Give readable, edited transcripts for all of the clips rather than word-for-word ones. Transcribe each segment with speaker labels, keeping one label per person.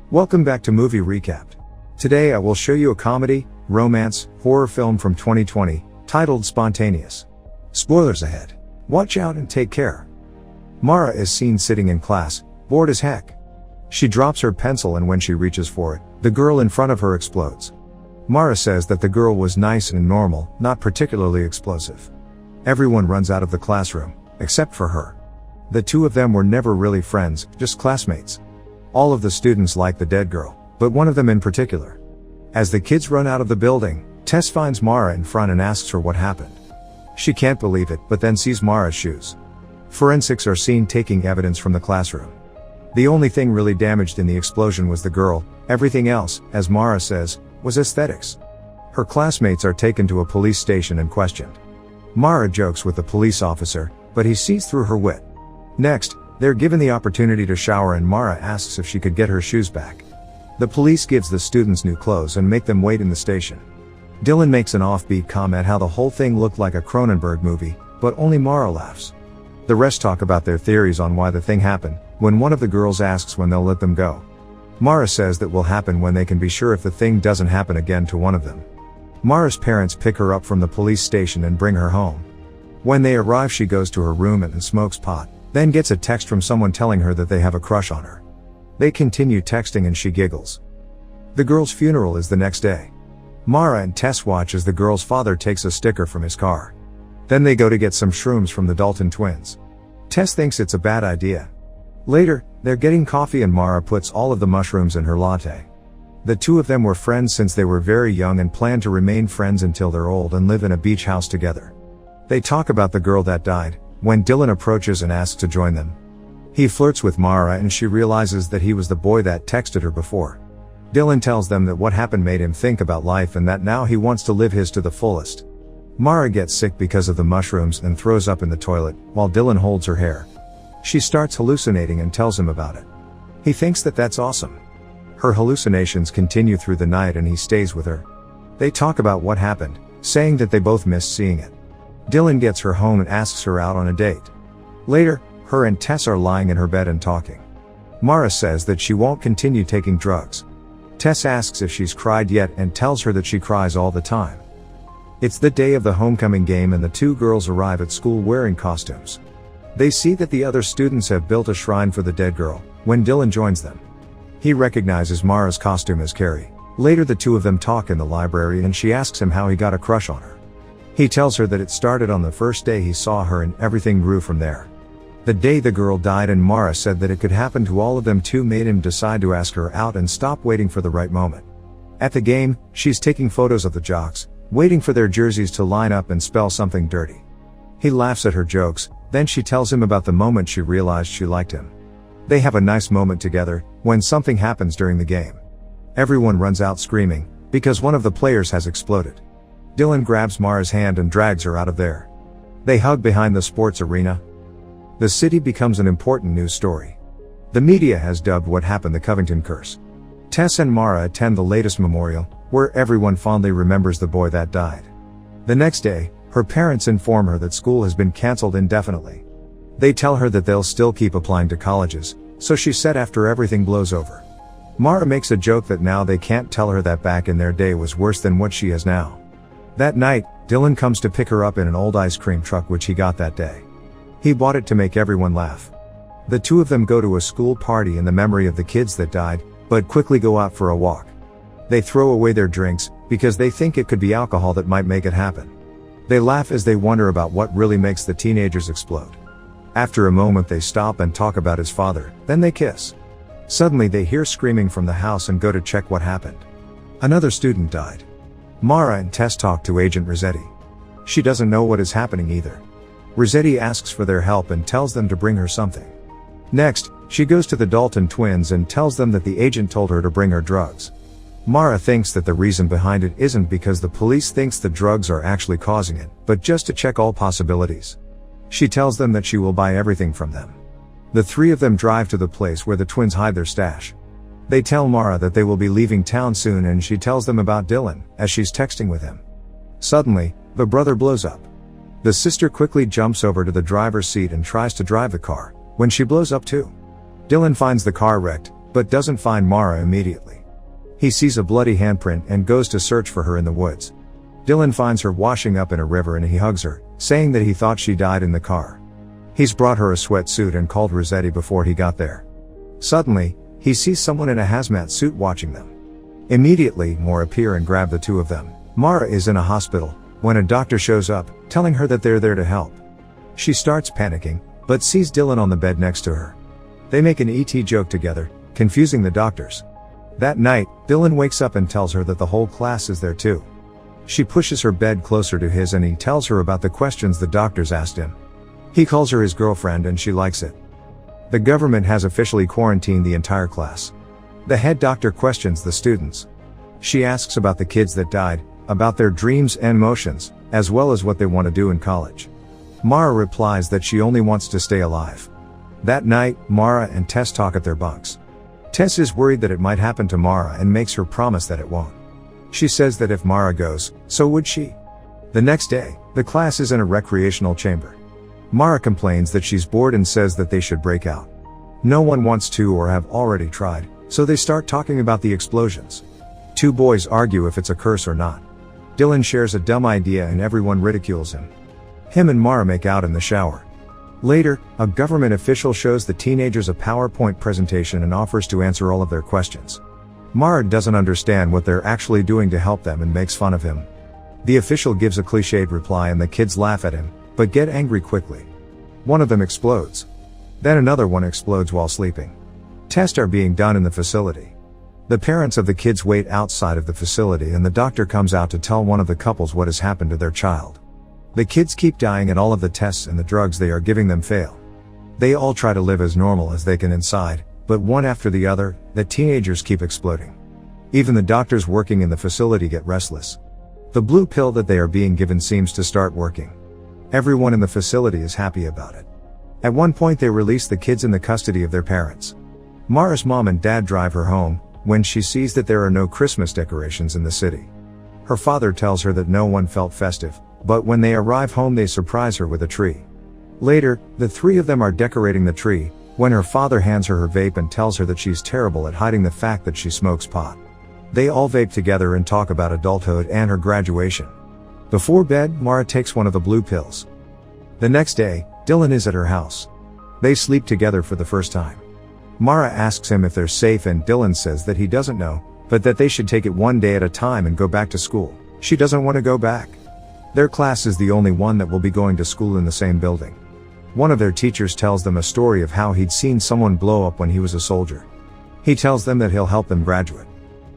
Speaker 1: Welcome back to Movie Recapped. Today I will show you a comedy, romance, horror film from 2020, titled Spontaneous. Spoilers ahead. Watch out and take care. Mara is seen sitting in class, bored as heck. She drops her pencil and when she reaches for it, the girl in front of her explodes. Mara says that the girl was nice and normal, not particularly explosive. Everyone runs out of the classroom, except for her. The two of them were never really friends, just classmates. All of the students like the dead girl, but one of them in particular. As the kids run out of the building, Tess finds Mara in front and asks her what happened. She can't believe it, but then sees Mara's shoes. Forensics are seen taking evidence from the classroom. The only thing really damaged in the explosion was the girl, everything else, as Mara says, was aesthetics. Her classmates are taken to a police station and questioned. Mara jokes with the police officer, but he sees through her wit. Next, they're given the opportunity to shower and Mara asks if she could get her shoes back. The police gives the students new clothes and make them wait in the station. Dylan makes an offbeat comment how the whole thing looked like a Cronenberg movie, but only Mara laughs. The rest talk about their theories on why the thing happened, when one of the girls asks when they'll let them go. Mara says that will happen when they can be sure if the thing doesn't happen again to one of them. Mara's parents pick her up from the police station and bring her home. When they arrive she goes to her room and smokes pot. Then gets a text from someone telling her that they have a crush on her. They continue texting and she giggles. The girl's funeral is the next day. Mara and Tess watch as the girl's father takes a sticker from his car. Then they go to get some shrooms from the Dalton twins. Tess thinks it's a bad idea. Later, they're getting coffee and Mara puts all of the mushrooms in her latte. The two of them were friends since they were very young and plan to remain friends until they're old and live in a beach house together. They talk about the girl that died, when Dylan approaches and asks to join them. He flirts with Mara and she realizes that he was the boy that texted her before. Dylan tells them that what happened made him think about life and that now he wants to live his to the fullest. Mara gets sick because of the mushrooms and throws up in the toilet, while Dylan holds her hair. She starts hallucinating and tells him about it. He thinks that that's awesome. Her hallucinations continue through the night and he stays with her. They talk about what happened, saying that they both missed seeing it. Dylan gets her home and asks her out on a date. Later, her and Tess are lying in her bed and talking. Mara says that she won't continue taking drugs. Tess asks if she's cried yet and tells her that she cries all the time. It's the day of the homecoming game and the two girls arrive at school wearing costumes. They see that the other students have built a shrine for the dead girl, when Dylan joins them. He recognizes Mara's costume as Carrie. Later the two of them talk in the library and she asks him how he got a crush on her. He tells her that it started on the first day he saw her and everything grew from there. The day the girl died and Mara said that it could happen to all of them too made him decide to ask her out and stop waiting for the right moment. At the game, she's taking photos of the jocks, waiting for their jerseys to line up and spell something dirty. He laughs at her jokes, then she tells him about the moment she realized she liked him. They have a nice moment together, when something happens during the game. Everyone runs out screaming, because one of the players has exploded. Dylan grabs Mara's hand and drags her out of there. They hug behind the sports arena. The city becomes an important news story. The media has dubbed what happened the Covington curse. Tess and Mara attend the latest memorial, where everyone fondly remembers the boy that died. The next day, her parents inform her that school has been cancelled indefinitely. They tell her that they'll still keep applying to colleges, so she's set after everything blows over. Mara makes a joke that now they can't tell her that back in their day was worse than what she has now. That night, Dylan comes to pick her up in an old ice cream truck which he got that day. He bought it to make everyone laugh. The two of them go to a school party in the memory of the kids that died, but quickly go out for a walk. They throw away their drinks, because they think it could be alcohol that might make it happen. They laugh as they wonder about what really makes the teenagers explode. After a moment they stop and talk about his father, then they kiss. Suddenly they hear screaming from the house and go to check what happened. Another student died. Mara and Tess talk to Agent Rossetti. She doesn't know what is happening either. Rossetti asks for their help and tells them to bring her something. Next, she goes to the Dalton twins and tells them that the agent told her to bring her drugs. Mara thinks that the reason behind it isn't because the police thinks the drugs are actually causing it, but just to check all possibilities. She tells them that she will buy everything from them. The three of them drive to the place where the twins hide their stash. They tell Mara that they will be leaving town soon and she tells them about Dylan, as she's texting with him. Suddenly, the brother blows up. The sister quickly jumps over to the driver's seat and tries to drive the car, when she blows up too. Dylan finds the car wrecked, but doesn't find Mara immediately. He sees a bloody handprint and goes to search for her in the woods. Dylan finds her washing up in a river and he hugs her, saying that he thought she died in the car. He's brought her a sweatsuit and called Rossetti before he got there. Suddenly, he sees someone in a hazmat suit watching them. Immediately, more appear and grab the two of them. Mara is in a hospital when a doctor shows up, telling her that they're there to help. She starts panicking, but sees Dylan on the bed next to her. They make an ET joke together, confusing the doctors. That night, Dylan wakes up and tells her that the whole class is there too. She pushes her bed closer to his and he tells her about the questions the doctors asked him. He calls her his girlfriend and she likes it. The government has officially quarantined the entire class. The head doctor questions the students. She asks about the kids that died, about their dreams and motions, as well as what they want to do in college. Mara replies that she only wants to stay alive. That night, Mara and Tess talk at their bunks. Tess is worried that it might happen to Mara and makes her promise that it won't. She says that if Mara goes, so would she. The next day, the class is in a recreational chamber. Mara complains that she's bored and says that they should break out. No one wants to or have already tried, so they start talking about the explosions. Two boys argue if it's a curse or not. Dylan shares a dumb idea and everyone ridicules him. Him and Mara make out in the shower. Later, a government official shows the teenagers a PowerPoint presentation and offers to answer all of their questions. Mara doesn't understand what they're actually doing to help them and makes fun of him. The official gives a cliched reply and the kids laugh at him, but get angry quickly. One of them explodes. Then another one explodes while sleeping. Tests are being done in the facility. The parents of the kids wait outside of the facility and the doctor comes out to tell one of the couples what has happened to their child. The kids keep dying and all of the tests and the drugs they are giving them fail. They all try to live as normal as they can inside, but one after the other, the teenagers keep exploding. Even the doctors working in the facility get restless. The blue pill that they are being given seems to start working. Everyone in the facility is happy about it. At one point they release the kids in the custody of their parents. Mara's mom and dad drive her home, when she sees that there are no Christmas decorations in the city. Her father tells her that no one felt festive, but when they arrive home they surprise her with a tree. Later, the three of them are decorating the tree, when her father hands her her vape and tells her that she's terrible at hiding the fact that she smokes pot. They all vape together and talk about adulthood and her graduation. Before bed, Mara takes one of the blue pills. The next day, Dylan is at her house. They sleep together for the first time. Mara asks him if they're safe and Dylan says that he doesn't know, but that they should take it one day at a time and go back to school. She doesn't want to go back. Their class is the only one that will be going to school in the same building. One of their teachers tells them a story of how he'd seen someone blow up when he was a soldier. He tells them that he'll help them graduate.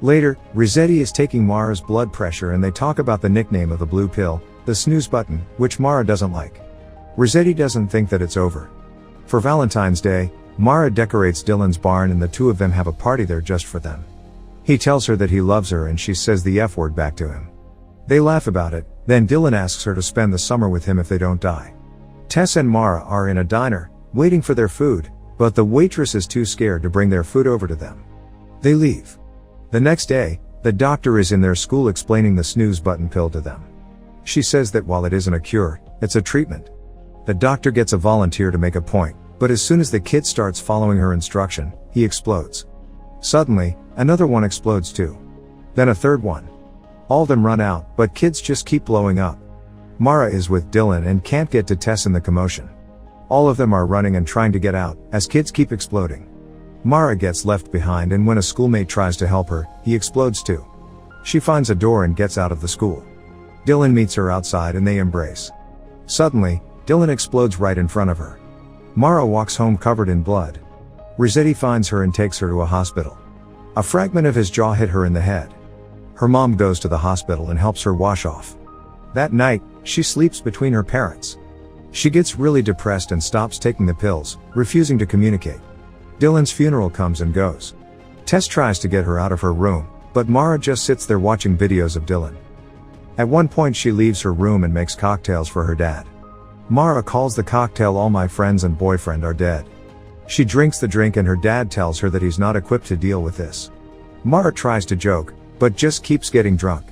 Speaker 1: Later, Rossetti is taking Mara's blood pressure and they talk about the nickname of the blue pill, the snooze button, which Mara doesn't like. Rossetti doesn't think that it's over. For Valentine's Day, Mara decorates Dylan's barn and the two of them have a party there just for them. He tells her that he loves her and she says the F word back to him. They laugh about it, then Dylan asks her to spend the summer with him if they don't die. Tess and Mara are in a diner, waiting for their food, but the waitress is too scared to bring their food over to them. They leave. The next day, the doctor is in their school explaining the snooze button pill to them. She says that while it isn't a cure, it's a treatment. The doctor gets a volunteer to make a point, but as soon as the kid starts following her instruction, he explodes. Suddenly, another one explodes too. Then a third one. All of them run out, but kids just keep blowing up. Mara is with Dylan and can't get to Tess in the commotion. All of them are running and trying to get out, as kids keep exploding. Mara gets left behind and when a schoolmate tries to help her, he explodes too. She finds a door and gets out of the school. Dylan meets her outside and they embrace. Suddenly, Dylan explodes right in front of her. Mara walks home covered in blood. Rossetti finds her and takes her to a hospital. A fragment of his jaw hit her in the head. Her mom goes to the hospital and helps her wash off. That night, she sleeps between her parents. She gets really depressed and stops taking the pills, refusing to communicate. Dylan's funeral comes and goes. Tess tries to get her out of her room, but Mara just sits there watching videos of Dylan. At one point she leaves her room and makes cocktails for her dad. Mara calls the cocktail "All My Friends and Boyfriend Are Dead." She drinks the drink and her dad tells her that he's not equipped to deal with this. Mara tries to joke, but just keeps getting drunk.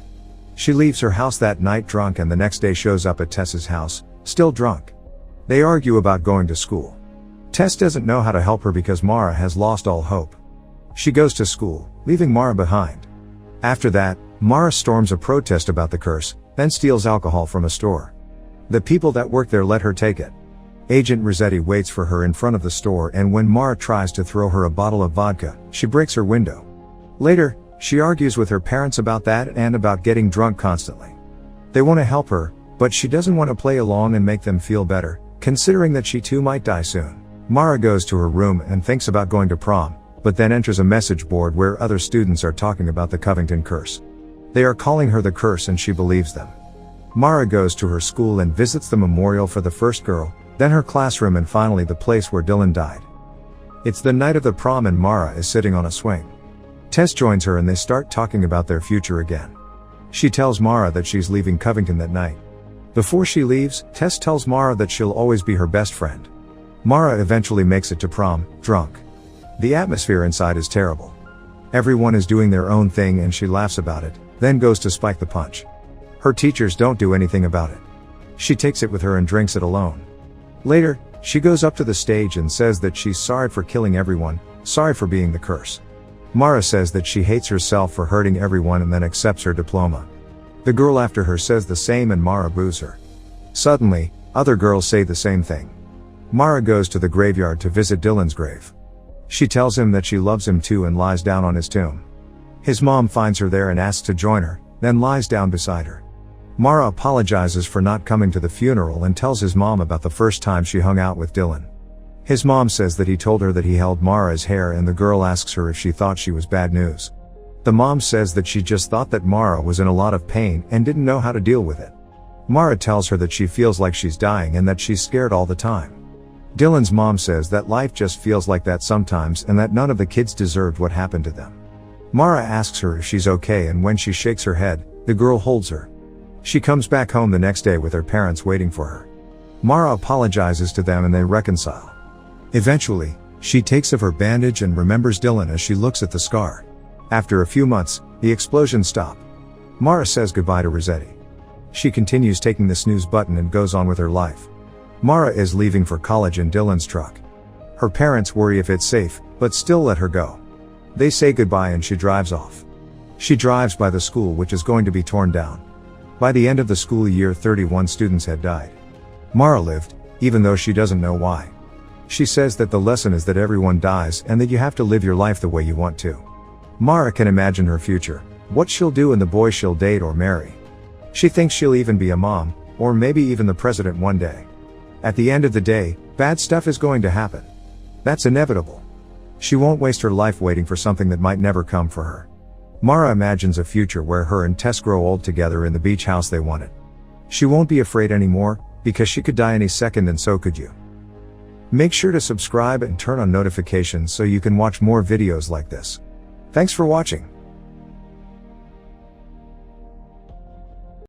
Speaker 1: She leaves her house that night drunk and the next day shows up at Tess's house, still drunk. They argue about going to school. Tess doesn't know how to help her because Mara has lost all hope. She goes to school, leaving Mara behind. After that, Mara storms a protest about the curse, then steals alcohol from a store. The people that work there let her take it. Agent Rossetti waits for her in front of the store, and when Mara tries to throw her a bottle of vodka, she breaks her window. Later, she argues with her parents about that and about getting drunk constantly. They want to help her, but she doesn't want to play along and make them feel better, considering that she too might die soon. Mara goes to her room and thinks about going to prom, but then enters a message board where other students are talking about the Covington curse. They are calling her the curse and she believes them. Mara goes to her school and visits the memorial for the first girl, then her classroom, and finally the place where Dylan died. It's the night of the prom and Mara is sitting on a swing. Tess joins her and they start talking about their future again. She tells Mara that she's leaving Covington that night. Before she leaves, Tess tells Mara that she'll always be her best friend. Mara eventually makes it to prom, drunk. The atmosphere inside is terrible. Everyone is doing their own thing and she laughs about it, then goes to spike the punch. Her teachers don't do anything about it. She takes it with her and drinks it alone. Later, she goes up to the stage and says that she's sorry for killing everyone, sorry for being the curse. Mara says that she hates herself for hurting everyone and then accepts her diploma. The girl after her says the same and Mara boos her. Suddenly, other girls say the same thing. Mara goes to the graveyard to visit Dylan's grave. She tells him that she loves him too and lies down on his tomb. His mom finds her there and asks to join her, then lies down beside her. Mara apologizes for not coming to the funeral and tells his mom about the first time she hung out with Dylan. His mom says that he told her that he held Mara's hair, and the girl asks her if she thought she was bad news. The mom says that she just thought that Mara was in a lot of pain and didn't know how to deal with it. Mara tells her that she feels like she's dying and that she's scared all the time. Dylan's mom says that life just feels like that sometimes and that none of the kids deserved what happened to them. Mara asks her if she's okay, and when she shakes her head, the girl holds her. She comes back home the next day with her parents waiting for her. Mara apologizes to them and they reconcile. Eventually, she takes of her bandage and remembers Dylan as she looks at the scar. After a few months, the explosions stop. Mara says goodbye to Rossetti. She continues taking the snooze button and goes on with her life. Mara is leaving for college in Dylan's truck. Her parents worry if it's safe, but still let her go. They say goodbye and she drives off. She drives by the school, which is going to be torn down. By the end of the school year, 31 students had died. Mara lived, even though she doesn't know why. She says that the lesson is that everyone dies and that you have to live your life the way you want to. Mara can imagine her future, what she'll do and the boy she'll date or marry. She thinks she'll even be a mom, or maybe even the president one day. At the end of the day, bad stuff is going to happen. That's inevitable. She won't waste her life waiting for something that might never come for her. Mara imagines a future where her and Tess grow old together in the beach house they wanted. She won't be afraid anymore, because she could die any second and so could you. Make sure to subscribe and turn on notifications so you can watch more videos like this. Thanks for watching.